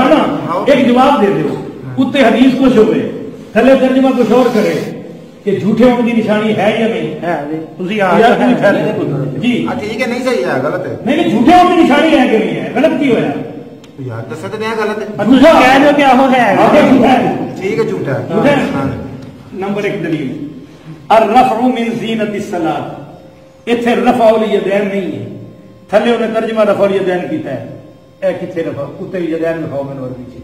दिखाना, एक जवाब दे दो, उत्ते हदीस कुछ होवे, थले तर्जमा कुछ और करे कि झूठे होने की निशानी है या नहीं है जी? ठीक है, नहीं सही है, गलत है। नहीं, झूठे होने की निशानी है कि नहीं है? गलत क्यों है यार? दस तो नहीं गलत है, झूठा कह रहे हो क्या हो है? ठीक है, झूठा है। नंबर एक दलील अर्रफ़उ मिन ज़ीनतिस सलात, इत्थे रफ़उल यदैन नहीं है, थले उन्हें तर्जमा रफ़उल यदैन कीता है, ए किथे रफ़ा उत्ते यदैन लिखाओ मैंने और पीछे,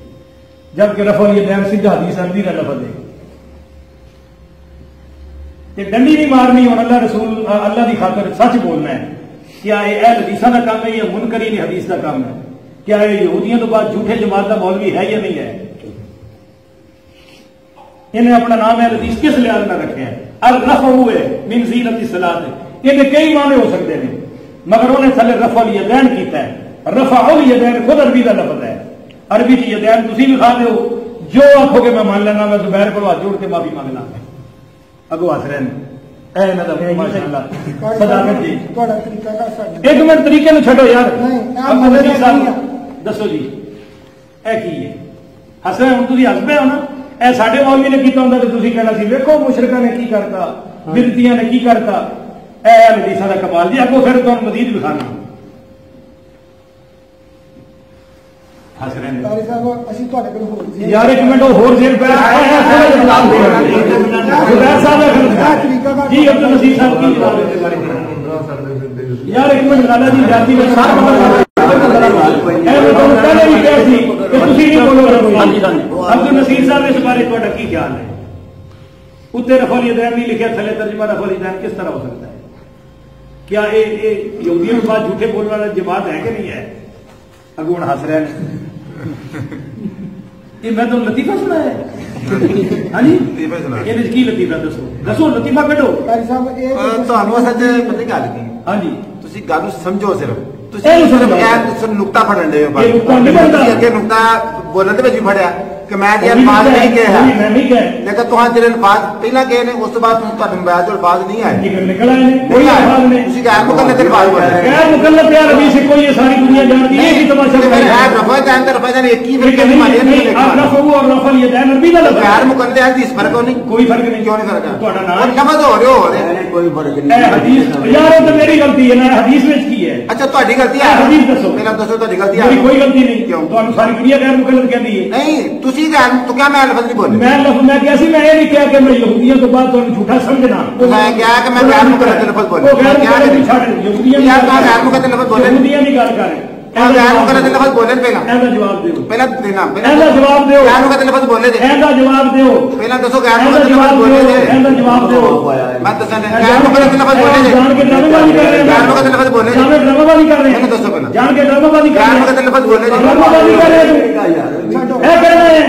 जबकि रफ़उल यदैन सीधा हदीस अंदर का लफ्ज़ है। ये डंडी नहीं मारनी और अल्लाह रसूल अल्लाह की खातर सच बोलना है। क्या ये अहल हदीसा का काम है या मुनकरीन हदीस का काम है? क्या ये यहूदियों तो बाद झूठे जमात का मौलवी है या नहीं है? इन्हें अपना नाम है हदीस किस लिहाज में रखे हैं? अर्रफ़उ मिन ज़ीनतिस सलात, इन्हें कई माने हो सकते हैं, मगर उन्हें थले रफ़उल यदैन कीता है। रफ़उल यदैन खुद अरबी का लफ्ज़ है, अरबी की यदैन तुसी भी खा दो, जो आखोगे मैं मान लेना, मैं जुबैर को हाथ जोड़ के माफी मांगना अगो हस रहे एक मिनट तरीके में छो यार, दसो जी ए की है? हस रहे हम तुम हस पे हो ना, ए साडे मौलवी ने किया होंगे तो तुम कहना सी वेखो मुशरका ने की करता, बिदतियां ने की करता, ए हदीसां दा कमाल जी। अगो फिर तुहानू मजीद दिखाना हस रहे यार। एक मिनट होर जेल पे जी अब्दुल नसीर साहब की यार एक मिनट लाला जी जाती में पहले भी क्या सी कि तुसी नहीं बोलो। अब्दुल नसीर साहब इस बारे तुहाडा की ख्याल है? उत्ते रफ़उल यदैन नहीं लिखा, थले तर्जमा रफ़उल यदैन किस तरह हो सकता है? क्या ये यहूदियों के बाद झूठे बोलने वाला जमात है कि नहीं है? अगू हूं हस रहे हैं ये मैं तो लतीफा सुना है। हाँ जी, ये की लतीफा दसो, दसो लतीफा कढो। ਤੁਹਾਨੂੰ ਅਸਲ ਪਤਾ ਗੱਲ ਕੀ? हाँ जी, ਤੁਸੀਂ ਗੱਲ ਨੂੰ ਸਮਝੋ, ਸਿਰਫ ਨੁਕਤਾ ਫੜਨ ਦੇ ਹੋ, ਅੱਗੇ ਨੁਕਤਾ ਬੋਲਣ ਦੇ ਵਿੱਚ ਵੀ ਫੜਿਆ कि मैं अल्फाज नहीं कहे हैं, लेकिन तुहां जेरे अल्फाज पहला कहे ने, उस तो बाद तुहाडे मोबाइल तो अल्फाज नहीं आए, निकल आए कोई अल्फाज नहीं। तुसी गैर मुकल्लफ अल्फाज बोल रहे हैं, गैर मुकल्लफ यार अभी से कोई ये सारी दुनिया जानती है कि तमाशा है। रफ़ा एक ही फिर कहने माने नहीं लिखा, रफ़उ और रफ़ल यदैन अरबी का लफ्ज़, गैर मुकल्लफ है, इस फर्क नहीं, कोई फर्क नहीं। क्यों नहीं फर्क है? तुहाडा नाम और लफ्ज़ हो रहे हो, कोई फर्क नहीं। हदीस यार तो मेरी गलती है ना, हदीस में की है। अच्छा तुहाडी गलती है, हदीस दसो, पहला दसो तुहाडी गलती है। कोई गलती नहीं, क्यों? तुहानू सारी दुनिया गैर मुकल्लफ कहती है। नहीं तुसी गैर तो क्या लफ्ज़ नहीं बोले, मैं लफ्ज़ मैं कैसी, मैं ये नहीं कहा कि मैं यहूदियों के बाद तुहानू झूठा समझना, मैं क्या कि मैं गैर मुकल्लफ लफ्ज़ बोले, क्या यहूदियों यार का गैर मुकल्लफ लफ्ज़ बोले, यहूदियों नहीं गल कर गैर मुकल्लफ लफ्ज़ बोले। पहला जवाब दो, पहला देना, पहला जवाब दो, गैर मुकल्लफ लफ्ज़ बोले थे, पहला जवाब दो, पहला दसो गैर मुकल्लफ लफ्ज़ बोले थे, पहला जवाब दो। मैं दसना गैर मुकल्लफ लफ्ज़ बोले थे, जान के ड्रामेबाजी कर रहे हैं, गैर मुकल्लफ लफ्ज़ बोले, जान के ड्रामेबाजी कर रहे हैं, दसो पहला जान के ड्रामेबाजी कर रहे हैं, गैर मुकल्लफ लफ्ज़ बोले थे, ड्रामेबाजी कर रहे हैं, छाड़ो ए कर रहे हैं,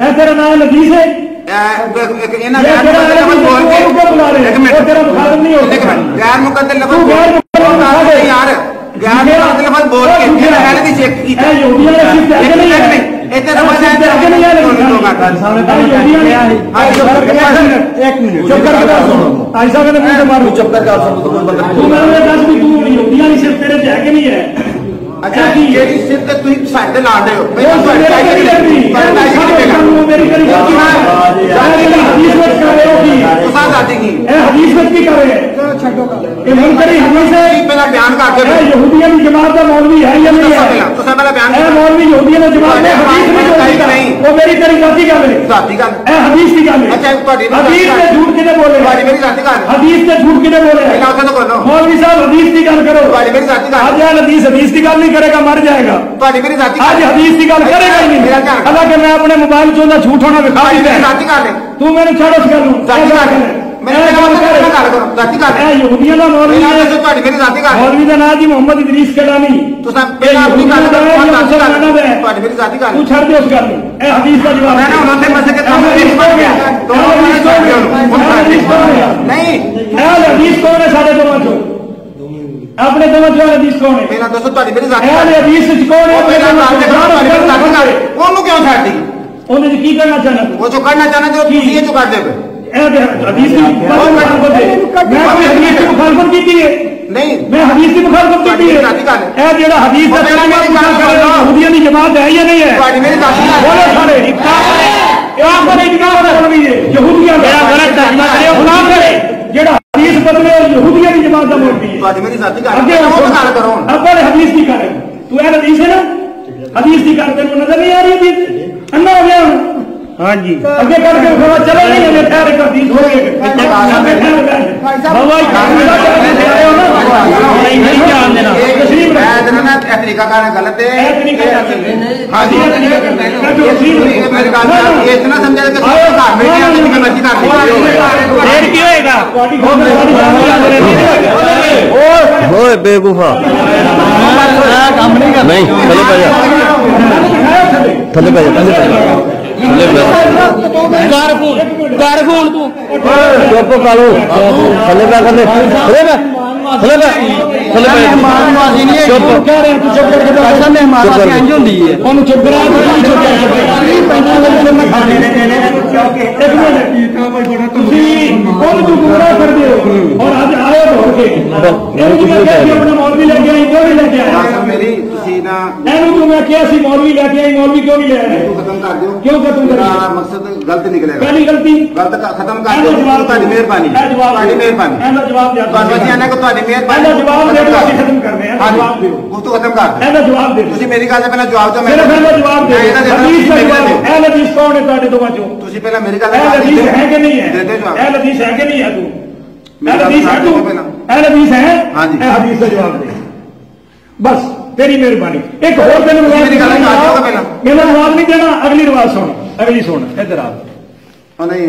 ए तेरा नाम हदीस है, इना गैर मुकल्लफ लफ्ज़ बोल के एक मिनट तेरा मुखालिफ नहीं हो, गैर मुकल्लफ लफ्ज़ यार गैर मुकल्लफ लफ्ज़ बोल के फिर पहले भी चेक की है, यहूदियों ने सिर्फ आगे नहीं है, इतने समझ आए आगे नहीं है, यहूदियों ने एक मिनट चुप कर सुनो, ऐसा मैंने मुंह से मारू, चुप कर सुनो, तू मैंने दस भी तू यहूदियों ने सिर्फ तेरे जाके नहीं है। अच्छा ये सिर्फ तुम साइड ला रहे हो, मेरी हदीस में कर रहे हो कि साथ आते की हदीस में की कर रहे हैं, छड्डो ये मुनकरी हदीस है, पहला बयान करके यहूदियों की जमात का मौलवी है या नहीं है? तो सब पहला बयान है, मौलवी यहूदियों की जमात में हदीस में नहीं, वो मेरी तेरी जाति का है, जाति का है, हदीस की गल है। अच्छा हदीस में झूठ किने बोले, वाली मेरी जाति का हदीस में झूठ किने बोले, पहला तो करो मौलवी साहब हदीस की गल करो, वाली मेरी जाति का आज हदीस की गल करेगा मर जाएगा, मेरी जाति आज हदीस की गल करेगा ही नहीं। हालांकि मैं अपने मोबाइल चो झूठ होना दिखा तू मैंने छाड़ो कर लूं, मौलवी का नाम जी मोहम्मद इदरीस कलानी, तू छड़ दे उस गल हदीस का जवाब नहीं, हदीस कौन है साढ़े दोवां चो, अपने दोनों जो हदीस कौन है? पहला दोस्तों तुम्हारी मेरी जाति हदीस कौन है? ओनू क्यों छाड़ दी? ओने की करना चाहना, वो जो करना चाहना जो ये जो कर दे हदीस की मुखालफत की है नहीं मैं हदीस की मुखालफत की है जो हदीस यहूदियों की जमात है या नहीं है बोलो सारे जो हदीस बदले यहूदियों की जमात का मौलवी है हदीस की कर तू हदीस है ना हदीस की कर तेन नजर नहीं आ रही हदीस अन्ना हो गया हाँ जी अगे करके चलो नहीं हमें ठहर कर दी तरीका गलत है इतना समझा बेवकूफा नहीं थले पे चुप कालो थले पे थले मौलवी लेके आई मौलवी क्यों नहीं ले आए क्यों खत्म कर मकसद गलत निकलेगा पहली गलती गलत खत्म कर दो मेहरबानी जवाब दे मेरी गल पहले जवाब दो पहले मेरी गल है कि नहीं है हदीस है कि नहीं है तू हदीस है हदीस का जवाब दे बस तेरी मेहरबानी एक और दिन मेरा जवाब नहीं देना अगली रिवाज सुन अगली सुन इधर आ नहीं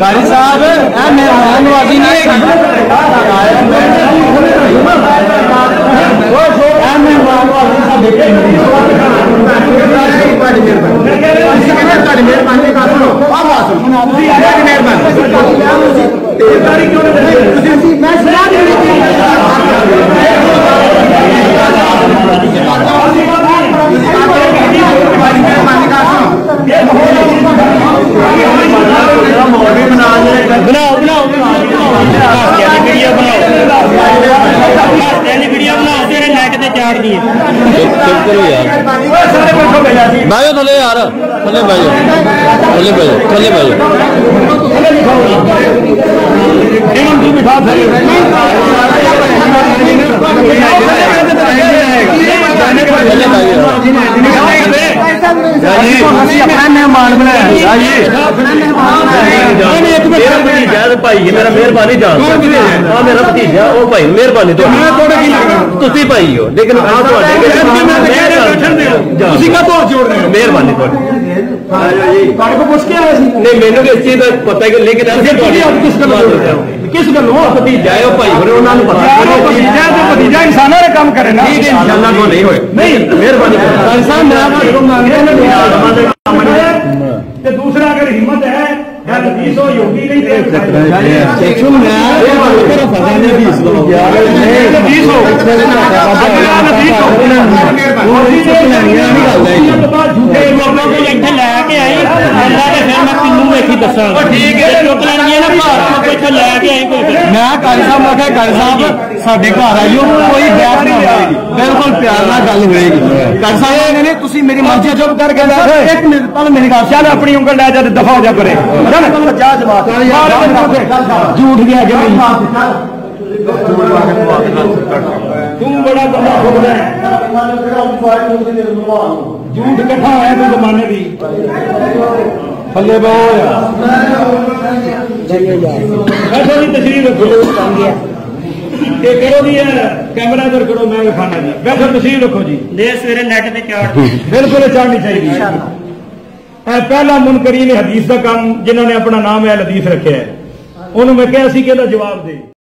कारी साहब मेहमानबाजी नहीं भाइयों थले यार थले भाइयों थले भाइयों थले भाइयों मेहमान बनाया भाई मेरा मेहरबानी जान मेरा भतीजा वो भाई मेहरबानी तुसी भाई हो लेकिन मेहरबानी नहीं मैंने इस चीज का पता है लेकिन किस गलो भतीजा है भाई भतीजा इंसाना काम करे ना इंशाल्लाह को नहीं होए नहीं मेहरबानी दूसरा अगर हिम्मत है योगी नहीं साडे घर आइयो कोई बैठ नहीं होएगी बिल्कुल प्यार नाल गल होएगी कर साहब ने तुसी मेरी मर्जी चुप करके एक मिनट पहले मेरी गल चल अपनी उंगल ला जा दफा हो जा करे झूठ गया कि नहीं तू बड़ा बंदा खोलदा है झूठ कथा है तू जमाने दी थले बहुत तशरीफ रखो करो जी कैमरा इधर करो मैं खाना जी बैठो तशरीफ रखो जी सवेरे नेट पे बिल्कुल चाड़नी चाहिए पहला मुनकरीन हदीस का काम जिन्होंने अपना नाम है हदीस रखे है उन्होंने मैं क्या जवाब दे